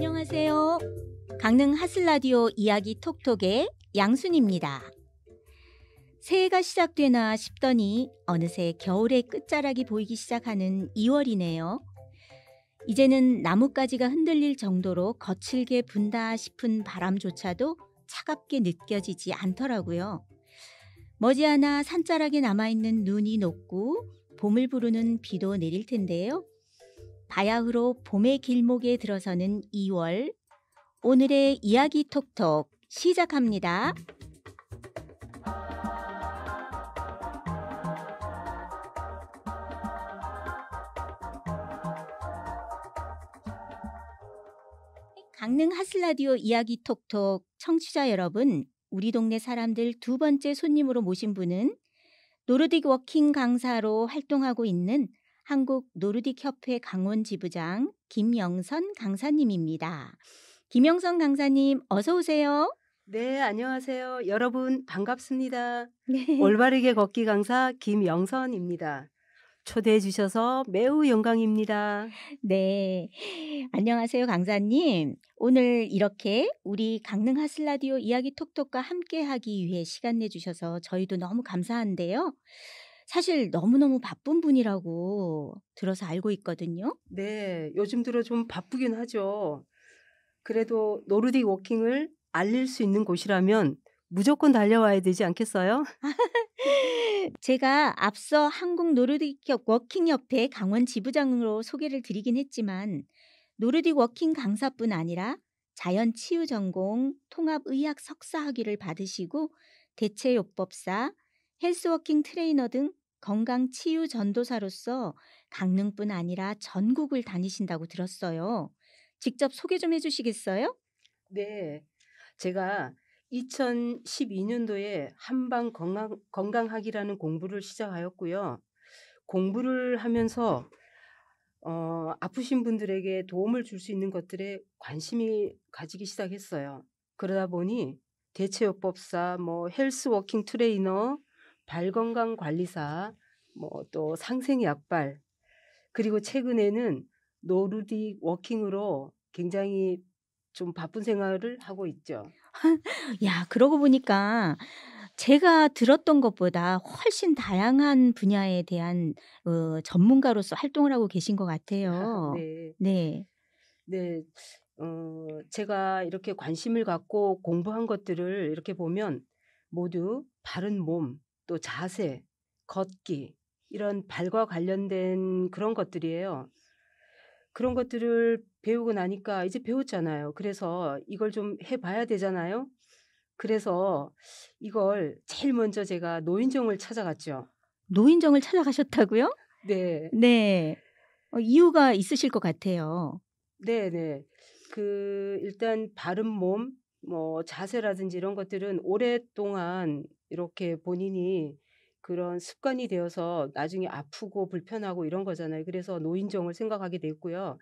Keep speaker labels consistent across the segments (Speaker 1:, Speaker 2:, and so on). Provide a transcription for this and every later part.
Speaker 1: 안녕하세요. 강릉 하슬라디오 이야기 톡톡의 양순입니다. 새해가 시작되나 싶더니 어느새 겨울의 끝자락이 보이기 시작하는 2월이네요. 이제는 나뭇가지가 흔들릴 정도로 거칠게 분다 싶은 바람조차도 차갑게 느껴지지 않더라고요. 머지않아 산자락에 남아있는 눈이 녹고 봄을 부르는 비도 내릴 텐데요. 바야흐로 봄의 길목에 들어서는 2월, 오늘의 이야기 톡톡 시작합니다. 강릉 하슬라디오 이야기 톡톡 청취자 여러분, 우리 동네 사람들 두 번째 손님으로 모신 분은 노르딕 워킹 강사로 활동하고 있는 한국 노르딕 협회 강원 지부장 김영선 강사님입니다. 김영선 강사님 어서 오세요.
Speaker 2: 네, 안녕하세요. 여러분 반갑습니다.
Speaker 1: 네.
Speaker 2: 올바르게 걷기 강사 김영선입니다. 초대해 주셔서 매우 영광입니다.
Speaker 1: 네. 안녕하세요, 강사님. 오늘 이렇게 우리 강릉 하슬라디오 이야기 톡톡과 함께 하기 위해 시간 내주셔서 저희도 너무 감사한데요. 사실 너무너무 바쁜 분이라고 들어서 알고 있거든요.
Speaker 2: 네, 요즘 들어 좀 바쁘긴 하죠. 그래도 노르딕 워킹을 알릴 수 있는 곳이라면 무조건 달려와야 되지 않겠어요?
Speaker 1: 제가 앞서 한국 노르딕 워킹 협회 강원 지부장으로 소개를 드리긴 했지만 노르딕 워킹 강사뿐 아니라 자연 치유 전공 통합의학 석사 학위를 받으시고 대체요법사, 헬스워킹 트레이너 등 건강 치유 전도사로서 강릉뿐 아니라 전국을 다니신다고 들었어요. 직접 소개 좀 해주시겠어요?
Speaker 2: 네, 제가 2012년도에 한방 건강학이라는 공부를 시작하였고요. 공부를 하면서 아프신 분들에게 도움을 줄 수 있는 것들에 관심이 가지기 시작했어요. 그러다 보니 대체요법사, 헬스워킹 트레이너, 발건강 관리사, 또 상생약발, 그리고 최근에는 노르딕 워킹으로 굉장히 좀 바쁜 생활을 하고 있죠.
Speaker 1: 야, 그러고 보니까 제가 들었던 것보다 훨씬 다양한 분야에 대한 전문가로서 활동을 하고 계신 것 같아요.
Speaker 2: 네.
Speaker 1: 네.
Speaker 2: 네. 제가 이렇게 관심을 갖고 공부한 것들을 이렇게 보면 모두 바른 몸, 또 자세, 걷기 이런 발과 관련된 그런 것들이에요. 그런 것들을 배우고 나니까 이제 배웠잖아요. 그래서 이걸 좀 해 봐야 되잖아요. 그래서 이걸 제일 먼저 제가 노인정을 찾아갔죠.
Speaker 1: 노인정을 찾아가셨다고요?
Speaker 2: 네.
Speaker 1: 네. 이유가 있으실 것 같아요.
Speaker 2: 네네. 일단 바른 몸, 자세라든지 이런 것들은 오랫동안 이렇게 본인이 그런 습관이 되어서 나중에 아프고 불편하고 이런 거잖아요. 그래서 노인정을 생각하게 됐고요.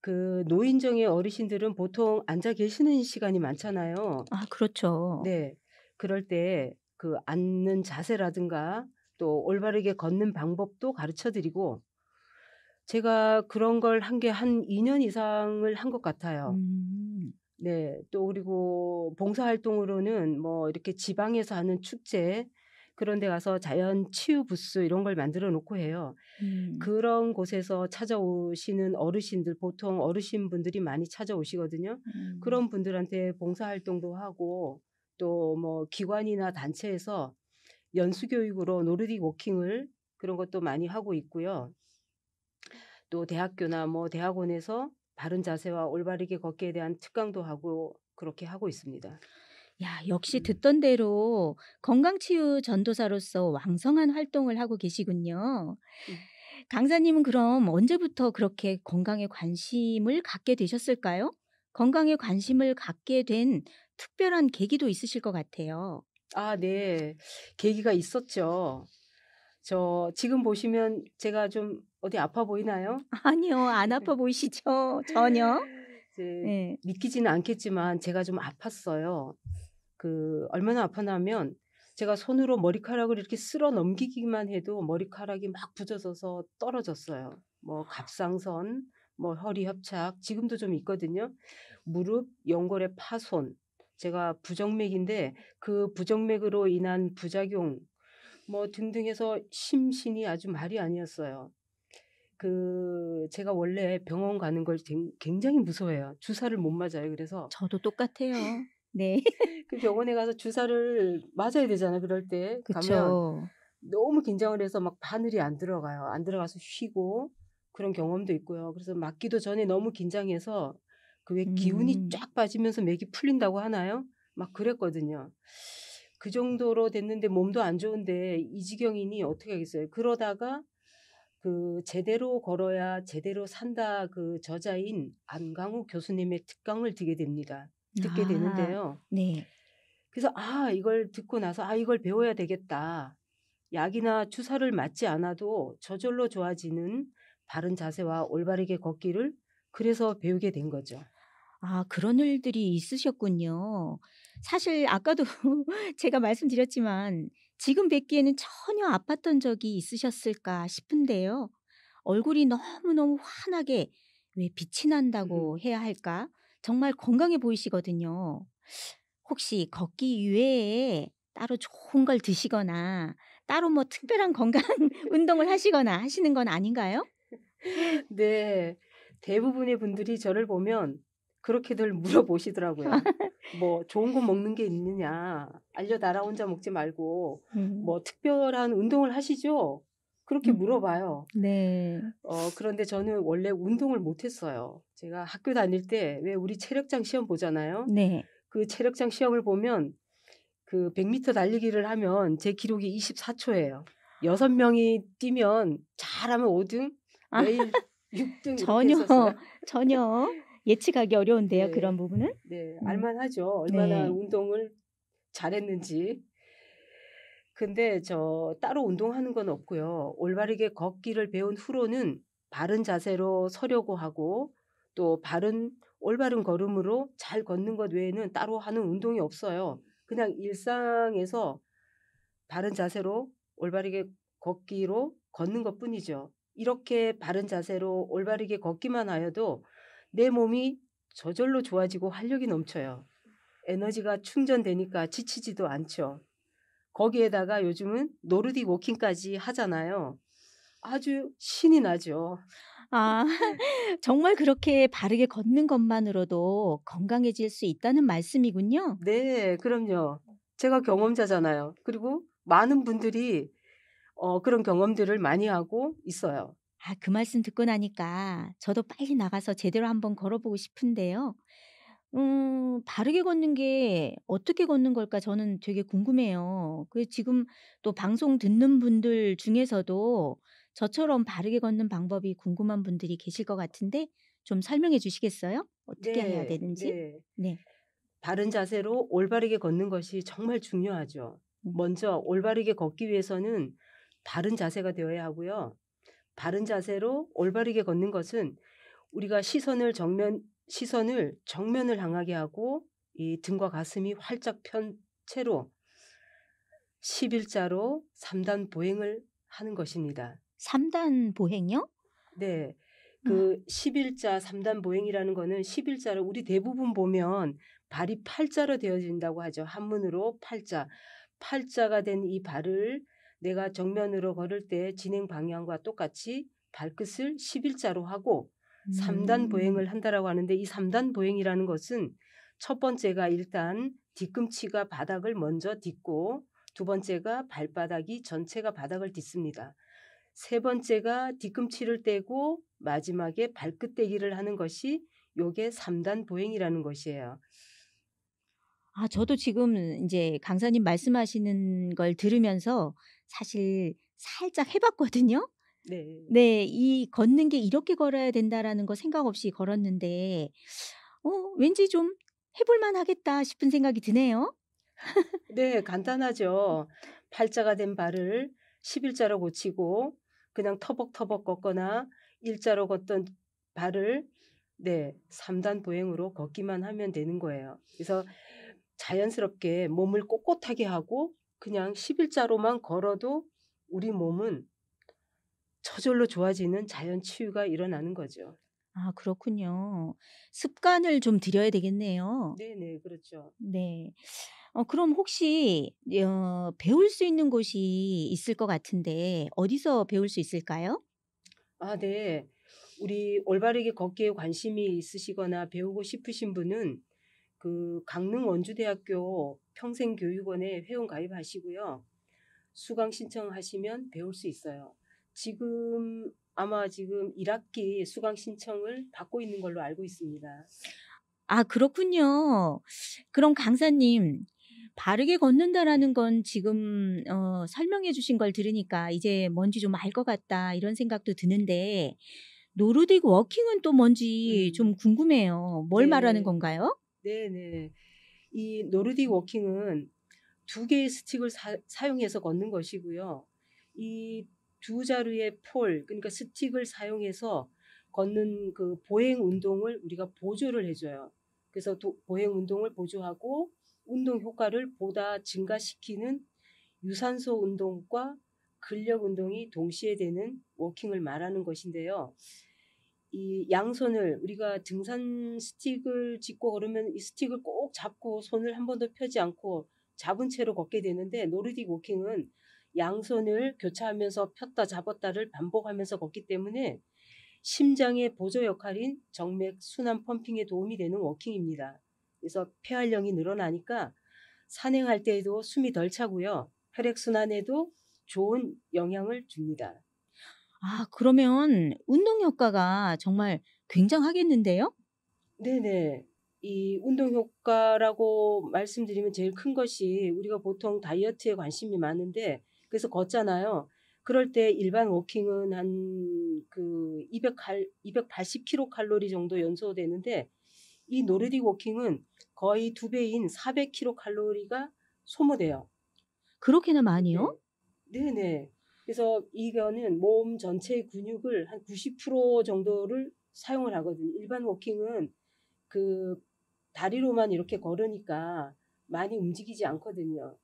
Speaker 2: 그 노인정의 어르신들은 보통 앉아 계시는 시간이 많잖아요.
Speaker 1: 아, 그렇죠.
Speaker 2: 네. 그럴 때 그 앉는 자세라든가 또 올바르게 걷는 방법도 가르쳐 드리고 제가 그런 걸 한 게 한 2년 이상을 한 것 같아요.
Speaker 1: 음.
Speaker 2: 네. 또 그리고 봉사활동으로는 이렇게 지방에서 하는 축제 그런 데 가서 자연 치유 부스 이런 걸 만들어 놓고 해요.
Speaker 1: 음.
Speaker 2: 그런 곳에서 찾아오시는 어르신들 보통 어르신분들이 많이 찾아오시거든요.
Speaker 1: 음.
Speaker 2: 그런 분들한테 봉사활동도 하고 또 기관이나 단체에서 연수 교육으로 노르딕 워킹을 그런 것도 많이 하고 있고요. 또 대학교나 대학원에서 바른 자세와 올바르게 걷기에 대한 특강도 하고 그렇게 하고 있습니다.
Speaker 1: 야, 역시
Speaker 2: 음.
Speaker 1: 듣던 대로 건강치유 전도사로서 왕성한 활동을 하고 계시군요.
Speaker 2: 음.
Speaker 1: 강사님은 그럼 언제부터 그렇게 건강에 관심을 갖게 되셨을까요? 건강에 관심을 갖게 된 특별한 계기도 있으실 것 같아요.
Speaker 2: 아 네. 계기가 있었죠. 지금 보시면 제가 좀 어디 아파 보이나요?
Speaker 1: 아니요. 안 아파 보이시죠? 전혀?
Speaker 2: 이제
Speaker 1: 네.
Speaker 2: 믿기지는 않겠지만 제가 좀 아팠어요. 얼마나 아팠냐면 제가 손으로 머리카락을 이렇게 쓸어 넘기기만 해도 머리카락이 막 부서져서 떨어졌어요. 갑상선, 뭐 허리 협착 지금도 좀 있거든요. 무릎 연골의 파손. 제가 부정맥인데 그 부정맥으로 인한 부작용 뭐 등등 해서 심신이 아주 말이 아니었어요. 제가 원래 병원 가는 걸 굉장히 무서워해요. 주사를 못 맞아요. 그래서
Speaker 1: 저도 똑같아요. 네.
Speaker 2: 그 병원에 가서 주사를 맞아야 되잖아요. 그럴 때 가면
Speaker 1: 그쵸.
Speaker 2: 너무 긴장을 해서 막 바늘이 안 들어가요. 안 들어가서 쉬고 그런 경험도 있고요. 그래서 맞기도 전에 너무 긴장해서 그 왜 기운이
Speaker 1: 음.
Speaker 2: 쫙 빠지면서 맥이 풀린다고 하나요? 막 그랬거든요. 그 정도로 됐는데 몸도 안 좋은데 이 지경이니 어떻게 하겠어요. 그러다가 그 제대로 걸어야 제대로 산다 그 저자인 안강우 교수님의 특강을 듣게
Speaker 1: 아.
Speaker 2: 되는데요.
Speaker 1: 네.
Speaker 2: 그래서 이걸 듣고 나서 '아 이걸 배워야 되겠다.' 약이나 주사를 맞지 않아도 저절로 좋아지는 바른 자세와 올바르게 걷기를 그래서 배우게 된 거죠.
Speaker 1: 아 그런 일들이 있으셨군요. 사실 아까도 제가 말씀드렸지만 지금 뵙기에는 전혀 아팠던 적이 있으셨을까 싶은데요. 얼굴이 너무너무 환하게 왜 빛이 난다고 해야 할까? 정말 건강해 보이시거든요. 혹시 걷기 이외에 따로 좋은 걸 드시거나 따로 뭐 특별한 건강 운동을 하시거나 하시는 건 아닌가요?
Speaker 2: 네. 대부분의 분들이 저를 보면 그렇게들 물어보시더라고요. "뭐 좋은 거 먹는 게 있느냐. 알려달라 혼자 먹지 말고.
Speaker 1: 음.
Speaker 2: 뭐 특별한 운동을 하시죠?" 그렇게
Speaker 1: 음.
Speaker 2: 물어봐요.
Speaker 1: 네.
Speaker 2: 그런데 저는 원래 운동을 못 했어요. 제가 학교 다닐 때 왜 우리 체력장 시험 보잖아요.
Speaker 1: 네.
Speaker 2: 그 체력장 시험을 보면 그 100 미터 달리기를 하면 제 기록이 24 초예요. 6 명이 뛰면 잘하면 5 등,
Speaker 1: 아
Speaker 2: 매일 6등 이렇게
Speaker 1: 전혀,
Speaker 2: 했었어요.
Speaker 1: 전혀 예측하기 어려운데요,
Speaker 2: 네.
Speaker 1: 그런 부분은?
Speaker 2: 네.
Speaker 1: 음.
Speaker 2: 알만하죠. 얼마나
Speaker 1: 네.
Speaker 2: 운동을 잘했는지. 근데 따로 운동하는 건 없고요. 올바르게 걷기를 배운 후로는 바른 자세로 서려고 하고 또 올바른 걸음으로 잘 걷는 것 외에는 따로 하는 운동이 없어요. 그냥 일상에서 바른 자세로 올바르게 걷기로 걷는 것뿐이죠. 이렇게 바른 자세로 올바르게 걷기만 하여도 내 몸이 저절로 좋아지고 활력이 넘쳐요. 에너지가 충전되니까 지치지도 않죠. 거기에다가 요즘은 노르딕 워킹까지 하잖아요. 아주 신이 나죠.
Speaker 1: 아 정말 그렇게 바르게 걷는 것만으로도 건강해질 수 있다는 말씀이군요.
Speaker 2: 네. 그럼요. 제가 경험자잖아요. 그리고 많은 분들이 그런 경험들을 많이 하고 있어요.
Speaker 1: 아 그 말씀 듣고 나니까 저도 빨리 나가서 제대로 한번 걸어 보고 싶은데요. 바르게 걷는 게 어떻게 걷는 걸까 저는 되게 궁금해요. 지금 또 방송 듣는 분들 중에서도 저처럼 바르게 걷는 방법이 궁금한 분들이 계실 것 같은데 좀 설명해 주시겠어요? 어떻게 해야
Speaker 2: 네.
Speaker 1: 되는지?
Speaker 2: 네.
Speaker 1: 네.
Speaker 2: 바른 자세로 올바르게 걷는 것이 정말 중요하죠.
Speaker 1: 음.
Speaker 2: 먼저 올바르게 걷기 위해서는 바른 자세가 되어야 하고요. 바른 자세로 올바르게 걷는 것은 우리가 시선을 정면을 향하게 하고 이 등과 가슴이 활짝 편 채로 11자로 3단 보행을 하는 것입니다.
Speaker 1: 3단 보행이요?
Speaker 2: 네.
Speaker 1: 아.
Speaker 2: 그 11자 3단 보행이라는 거는 11자로 우리 대부분 보면 발이 팔자로 되어진다고 하죠. 한문으로 팔자. 팔자가 된 이 발을 내가 정면으로 걸을 때 진행 방향과 똑같이 발끝을 11자로 하고 3단
Speaker 1: 음.
Speaker 2: 보행을 한다라고 하는데 이 3단 보행이라는 것은 첫 번째가 일단 뒤꿈치가 바닥을 먼저 딛고 두 번째가 발바닥이 전체가 바닥을 딛습니다. 세 번째가 뒤꿈치를 떼고 마지막에 발끝 떼기를 하는 것이 요게 3단 보행이라는 것이에요.
Speaker 1: 아 저도 지금 이제 강사님 말씀하시는 걸 들으면서 사실 살짝 해 봤거든요.
Speaker 2: 네.
Speaker 1: 네. 이 '걷는 게 이렇게 걸어야 된다.'라는 거 생각 없이 걸었는데 어 왠지 좀 '해 볼 만하겠다.' 싶은 생각이 드네요.
Speaker 2: 네. 간단하죠. 팔자가 된 발을 11자로 고치고 그냥 터벅터벅 걷거나 일자로 걷던 발을 3단 보행으로 걷기만 하면 되는 거예요. 그래서 자연스럽게 몸을 꼿꼿하게 하고 그냥 11자로만 걸어도 우리 몸은 저절로 좋아지는 자연 치유가 일어나는 거죠.
Speaker 1: 아 그렇군요. 습관을 좀 들여야 되겠네요.
Speaker 2: 네네. 그렇죠.
Speaker 1: 네. 그럼 혹시 배울 수 있는 곳이 있을 것 같은데 어디서 배울 수 있을까요?
Speaker 2: 아 네. 우리 올바르게 걷기에 관심이 있으시거나 배우고 싶으신 분은 그 강릉 원주대학교 평생교육원에 회원 가입하시고요. 수강 신청하시면 배울 수 있어요. 지금 아마 지금 1 학기 수강 신청을 받고 있는 걸로 알고 있습니다.
Speaker 1: 아 그렇군요. 그럼 강사님 바르게 걷는다라는 건 지금 설명해 주신 걸 들으니까 이제 뭔지 좀 알 것 같다 이런 생각도 드는데 노르딕 워킹은 또 뭔지 좀
Speaker 2: 음.
Speaker 1: 궁금해요. 뭘 말하는
Speaker 2: 네.
Speaker 1: 건가요?
Speaker 2: 네네. 이 노르딕 워킹은 두 개의 스틱을 사용해서 걷는 것이고요. 이 두 자루의 폴 그러니까 스틱을 사용해서 걷는 그 보행 운동을 우리가 보조를 해 줘요. 그래서 보행 운동을 보조하고 운동 효과를 보다 증가시키는 유산소 운동과 근력 운동이 동시에 되는 워킹을 말하는 것인데요. 이 양손을 우리가 등산 스틱을 짚고 걸으면 이 스틱을 꼭 잡고 손을 한 번도 펴지 않고 잡은 채로 걷게 되는데 노르딕 워킹은 양손을 교차하면서 폈다 잡았다를 반복하면서 걷기 때문에 심장의 보조 역할인 정맥 순환 펌핑에 도움이 되는 워킹입니다. 그래서 폐활량이 늘어나니까 산행할 때에도 숨이 덜 차고요. 혈액 순환에도 좋은 영향을 줍니다.
Speaker 1: 아 그러면 운동 효과가 정말 굉장하겠는데요?
Speaker 2: 네네. 이 운동 효과라고 말씀드리면 제일 큰 것이 우리가 보통 다이어트에 관심이 많은데 그래서 걷잖아요. 그럴 때 일반 워킹은 한 그 280 킬로칼로리 정도 연소되는데 이 노르딕 워킹은 거의 2 배인 400 킬로칼로리가 소모돼요.
Speaker 1: 그렇게나 많이요?
Speaker 2: 네. 네네. 그래서 이거는 몸 전체의 근육을 한 90% 정도를 사용을 하거든요. 일반 워킹은 그 다리로만 이렇게 걸으니까 많이 움직이지 않거든요.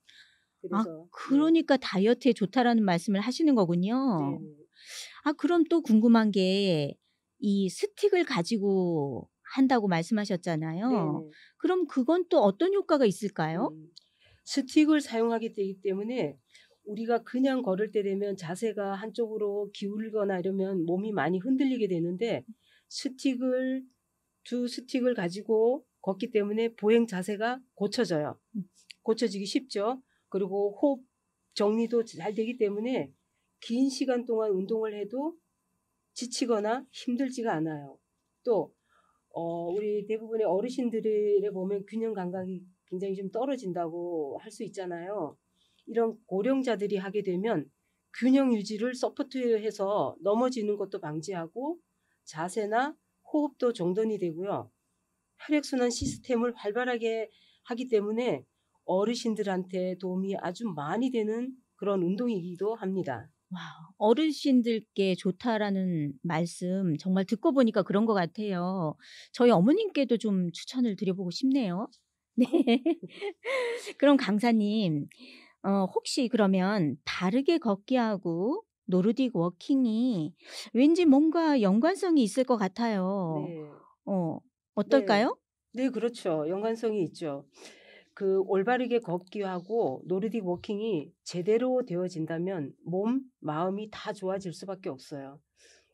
Speaker 1: 아
Speaker 2: 그래서 네.
Speaker 1: 그러니까 다이어트에 좋다라는 말씀을 하시는 거군요.
Speaker 2: 네네.
Speaker 1: 아 그럼 또 궁금한 게 이 스틱을 가지고 한다고 말씀하셨잖아요.
Speaker 2: 네네.
Speaker 1: 그럼 그건 또 어떤 효과가 있을까요?
Speaker 2: 음. 스틱을 사용하게 되기 때문에 우리가 그냥 걸을 때 되면 자세가 한쪽으로 기울거나 이러면 몸이 많이 흔들리게 되는데 스틱을 두 스틱을 가지고 걷기 때문에 보행 자세가 고쳐져요.
Speaker 1: 음.
Speaker 2: 고쳐지기 쉽죠. 그리고 호흡 정리도 잘 되기 때문에 긴 시간 동안 운동을 해도 지치거나 힘들지가 않아요. 또 우리 대부분의 어르신들에 보면 균형 감각이 굉장히 좀 떨어진다고 할 수 있잖아요. 이런 고령자들이 하게 되면 균형 유지를 서포트해서 넘어지는 것도 방지하고 자세나 호흡도 정돈이 되고요. 혈액순환 시스템을 활발하게 하기 때문에 어르신들한테 도움이 아주 많이 되는 그런 운동이기도 합니다.
Speaker 1: 와 어르신들께 좋다라는 말씀 정말 듣고 보니까 그런 것 같아요. 저희 어머님께도 좀 추천을 드려 보고 싶네요. 네.
Speaker 2: 어
Speaker 1: 그럼 강사님 혹시 그러면 바르게 걷기하고 노르딕 워킹이 왠지 뭔가 연관성이 있을 것 같아요.
Speaker 2: 네.
Speaker 1: 어
Speaker 2: 네.
Speaker 1: 어떨까요?
Speaker 2: 네 그렇죠. 연관성이 있죠. 그 올바르게 걷기하고 노르딕 워킹이 제대로 되어진다면 몸, 마음이 다 좋아질 수밖에 없어요.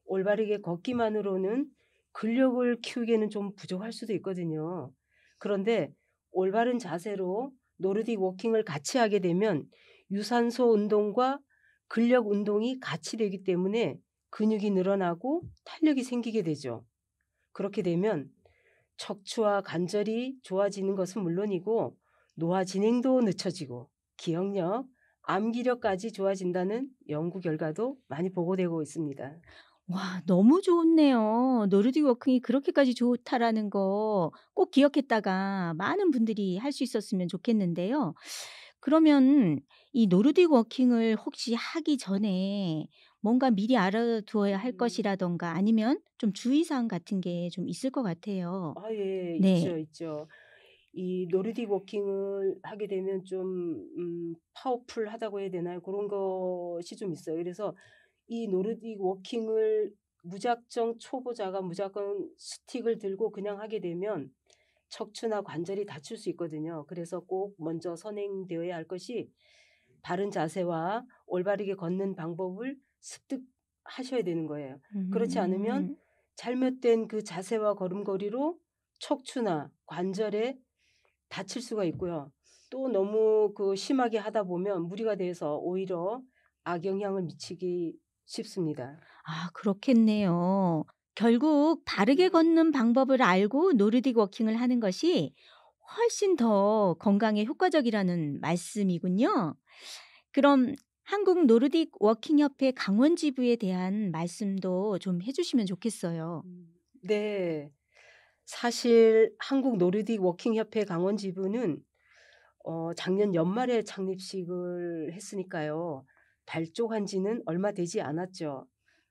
Speaker 2: 올바르게 걷기만으로는 근력을 키우기에는 좀 부족할 수도 있거든요. 그런데 올바른 자세로 노르딕 워킹을 같이 하게 되면 유산소 운동과 근력 운동이 같이 되기 때문에 근육이 늘어나고 탄력이 생기게 되죠. 그렇게 되면 척추와 관절이 좋아지는 것은 물론이고 노화 진행도 늦춰지고 기억력, 암기력까지 좋아진다는 연구 결과도 많이 보고되고 있습니다.
Speaker 1: 와 너무 좋네요. 노르딕 워킹이 그렇게까지 좋다라는 거 꼭 기억했다가 많은 분들이 할 수 있었으면 좋겠는데요. 그러면 이 노르딕 워킹을 혹시 하기 전에 뭔가 미리 알아두어야 할
Speaker 2: 음.
Speaker 1: 것이라든가 아니면 좀 주의사항 같은 게 좀 있을 것 같아요.
Speaker 2: 아 예.
Speaker 1: 네.
Speaker 2: 있죠, 있죠. 이 노르딕 워킹을 하게 되면 좀 파워풀하다고 해야 되나요? 그런 것이 좀 있어요. 그래서 이 노르딕 워킹을 무작정 초보자가 무조건 스틱을 들고 그냥 하게 되면 척추나 관절이 다칠 수 있거든요. 그래서 꼭 먼저 선행되어야 할 것이 바른 자세와 올바르게 걷는 방법을 습득하셔야 되는 거예요. 그렇지 않으면
Speaker 1: 음.
Speaker 2: 잘못된 그 자세와 걸음걸이로 척추나 관절에 다칠 수가 있고요. 또 너무 그 심하게 하다 보면 무리가 돼서 오히려 악영향을 미치기 쉽습니다.
Speaker 1: 아, 그렇겠네요. 결국 바르게 걷는 방법을 알고 노르딕 워킹을 하는 것이 훨씬 더 건강에 효과적이라는 말씀이군요. 그럼 한국 노르딕 워킹 협회 강원 지부에 대한 말씀도 좀 해 주시면 좋겠어요.
Speaker 2: 네. 사실 한국 노르딕 워킹 협회 강원 지부는 작년 연말에 창립식을 했으니까요. 발족한 지는 얼마 되지 않았죠.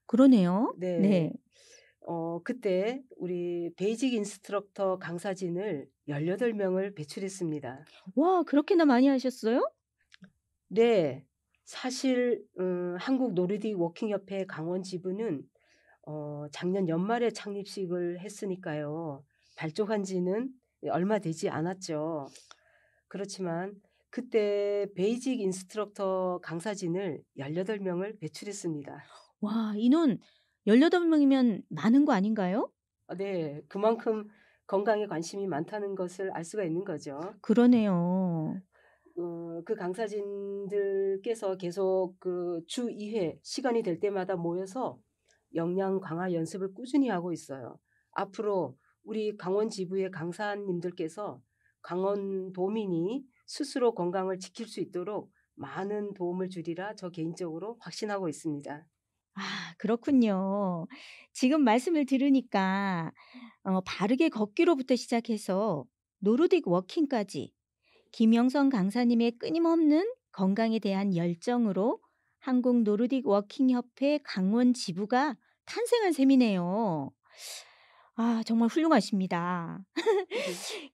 Speaker 1: 그러네요. 네.
Speaker 2: 네. 그때 우리 베이직 인스트럭터 강사진을 18 명을 배출했습니다.
Speaker 1: 와, 그렇게나 많이 하셨어요?
Speaker 2: 네. 사실 한국 노르딕 워킹 협회 강원 지부는 작년 연말에 창립식을 했으니까요. 발족한 지는 얼마 되지 않았죠. 그렇지만 그때 베이직 인스트럭터 강사진을 18 명을 배출했습니다.
Speaker 1: 와, 인원 18 명이면 많은 거 아닌가요?
Speaker 2: 네. 그만큼 건강에 관심이 많다는 것을 알 수가 있는 거죠.
Speaker 1: 그러네요.
Speaker 2: 그 강사진들께서 계속 그 주 2회 시간이 될 때마다 모여서 역량 강화 연습을 꾸준히 하고 있어요. 앞으로 우리 강원 지부의 강사님들께서 강원 도민이 스스로 건강을 지킬 수 있도록 많은 도움을 주리라 저 개인적으로 확신하고 있습니다.
Speaker 1: 아, 그렇군요. 지금 말씀을 들으니까 바르게 걷기로부터 시작해서 노르딕 워킹까지 김영선 강사님의 끊임없는 건강에 대한 열정으로 한국 노르딕 워킹 협회 강원 지부가 탄생한 셈이네요. 아, 정말 훌륭하십니다.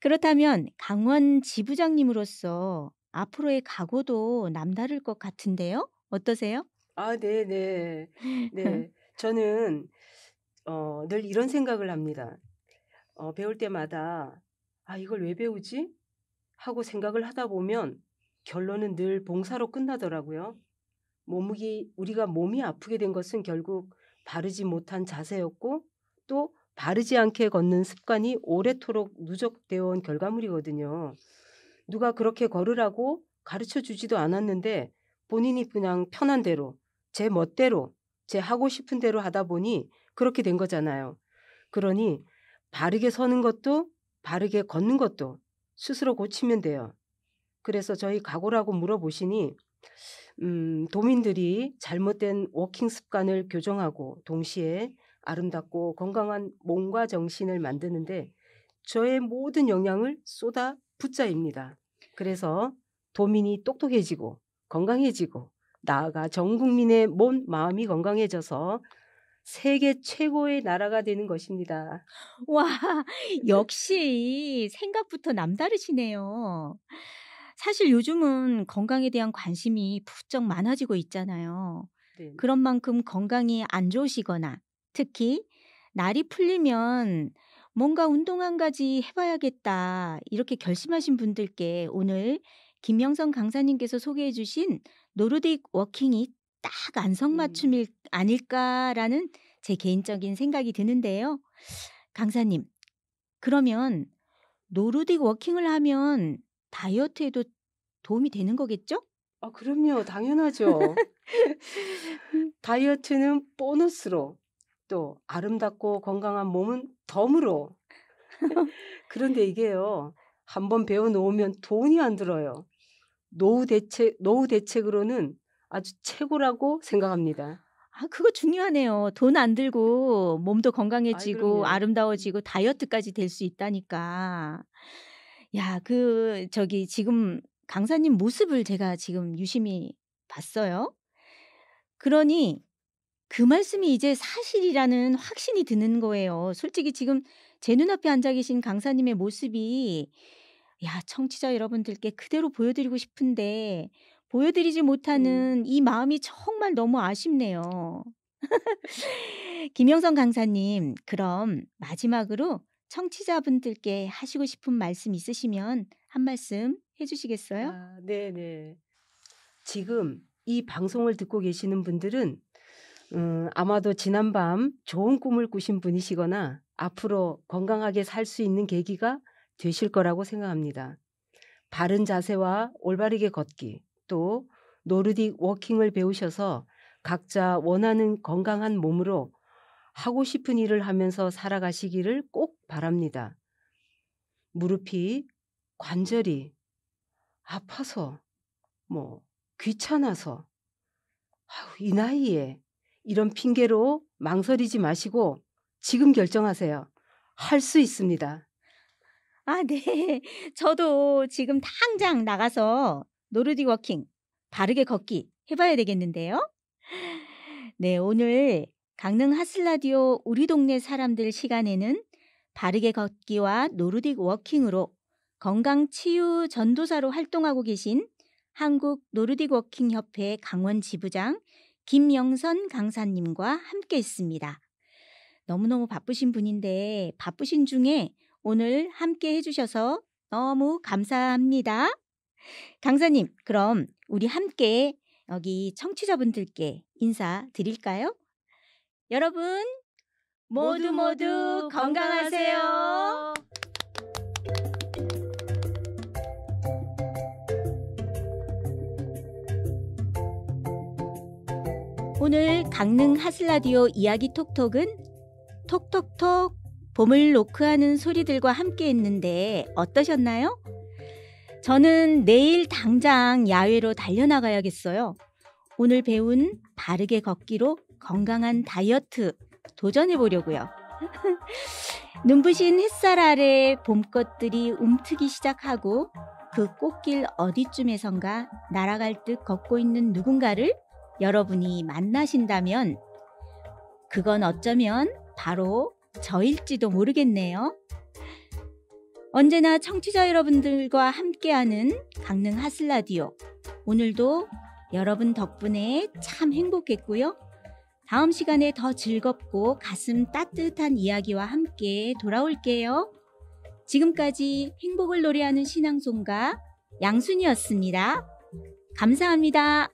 Speaker 1: 그렇다면 강원 지부장님으로서 앞으로의 각오도 남다를 것 같은데요. 어떠세요?
Speaker 2: 아 네네. 네. 저는 늘 이런 생각을 합니다. 배울 때마다 '아 이걸 왜 배우지?' 하고 생각을 하다 보면 결론은 늘 봉사로 끝나더라고요. 우리가 몸이 아프게 된 것은 결국 바르지 못한 자세였고 또 바르지 않게 걷는 습관이 오래도록 누적되어 온 결과물이거든요. 누가 그렇게 걸으라고 가르쳐 주지도 않았는데 본인이 그냥 편한 대로 제 멋대로 제 하고 싶은 대로 하다 보니 그렇게 된 거잖아요. 그러니 바르게 서는 것도 바르게 걷는 것도 스스로 고치면 돼요. 그래서 저희 각오라고 물어보시니 도민들이 잘못된 워킹 습관을 교정하고 동시에 아름답고 건강한 몸과 정신을 만드는데 저의 모든 영향을 쏟아 붓자입니다. 그래서 도민이 똑똑해지고 건강해지고 나아가 전 국민의 몸, 마음이 건강해져서 세계 최고의 나라가 되는 것입니다.
Speaker 1: 와, 역시 생각부터 남다르시네요. 사실 요즘은 건강에 대한 관심이 부쩍 많아지고 있잖아요.
Speaker 2: 네.
Speaker 1: 그런 만큼 건강이 안 좋으시거나 특히 날이 풀리면 뭔가 운동 한 가지 해봐야겠다 이렇게 결심하신 분들께 오늘 김영선 강사님께서 소개해 주신 노르딕 워킹이 딱
Speaker 2: 음.
Speaker 1: 안성맞춤일 아닐까라는 제 개인적인 생각이 드는데요. 강사님, 그러면 노르딕 워킹을 하면 다이어트에도 도움이 되는 거겠죠?
Speaker 2: 아 그럼요. 당연하죠. 다이어트는 보너스로 또 아름답고 건강한 몸은 덤으로. 그런데 이게요. 한번 배워 놓으면 돈이 안 들어요. 노후 대책으로는 아주 최고라고 생각합니다.
Speaker 1: 아, 그거 중요하네요. 돈 안 들고 몸도
Speaker 2: 아이
Speaker 1: 건강해지고
Speaker 2: 그럼요.
Speaker 1: 아름다워지고 다이어트까지 될 수 있다니까. 야, 저기 지금 강사님 모습을 제가 지금 유심히 봤어요. 그러니 그 말씀이 이제 사실이라는 확신이 드는 거예요. 솔직히 지금 제 눈앞에 앉아 계신 강사님의 모습이 야, 청취자 여러분들께 그대로 보여드리고 싶은데 보여드리지
Speaker 2: 음.
Speaker 1: 못하는 이 마음이 정말 너무 아쉽네요. 김영선 강사님, 그럼 마지막으로 청취자분들께 하시고 싶은 말씀 있으시면 한 말씀 해주시겠어요?
Speaker 2: 네네. 지금 이 방송을 듣고 계시는 분들은 아마도 지난밤 좋은 꿈을 꾸신 분이시거나 앞으로 건강하게 살 수 있는 계기가 되실 거라고 생각합니다. 바른 자세와 올바르게 걷기, 또 노르딕 워킹을 배우셔서 각자 원하는 건강한 몸으로 하고 싶은 일을 하면서 살아가시기를 꼭 바랍니다. 무릎이, 관절이 아파서, 귀찮아서, 이 나이에 이런 핑계로 망설이지 마시고 지금 결정하세요. 할 수 있습니다.
Speaker 1: 네. 저도 지금 당장 나가서 노르딕 워킹, 바르게 걷기 해봐야 되겠는데요. 네, 오늘 강릉 하슬라디오 우리 동네 사람들 시간에는 바르게 걷기와 노르딕 워킹으로 건강치유 전도사로 활동하고 계신 한국 노르딕 워킹 협회 강원 지부장 김영선 강사님과 함께 했습니다. 너무너무 바쁘신 분인데 바쁘신 중에 오늘 함께 해주셔서 너무 감사합니다. 강사님, 그럼 우리 함께 여기 청취자분들께 인사드릴까요? 여러분 모두 건강하세요. 오늘 강릉 하슬라디오 이야기 톡톡은 톡톡톡 봄을 노크하는 소리들과 함께 했는데 어떠셨나요? 저는 내일 당장 야외로 달려나가야겠어요. 오늘 배운 바르게 걷기로 건강한 다이어트 도전해 보려고요. 눈부신 햇살 아래 봄꽃들이 움트기 시작하고 그 꽃길 어디쯤에선가 날아갈 듯 걷고 있는 누군가를 여러분이 만나신다면 그건 어쩌면 바로 저일지도 모르겠네요. 언제나 청취자 여러분들과 함께하는 강릉 하슬라디오. 오늘도 여러분 덕분에 참 행복했고요. 다음 시간에 더 즐겁고 가슴 따뜻한 이야기와 함께 돌아올게요. 지금까지 행복을 노래하는 신앙송가 양순이었습니다. 감사합니다.